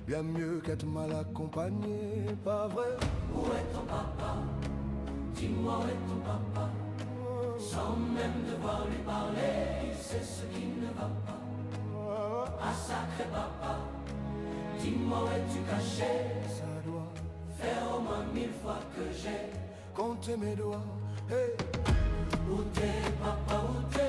bien mieux qu'être mal accompagné, pas vrai? Où est ton papa? Dis-moi où est ton papa? Sans même devoir lui parler, il sait ce qui ne va pas. Ah sacré papa, dis-moi où es-tu caché? Ça doit faire au moins 1000 fois que j'ai compter mes doigts. Hey. Où t'es papa, où t'es?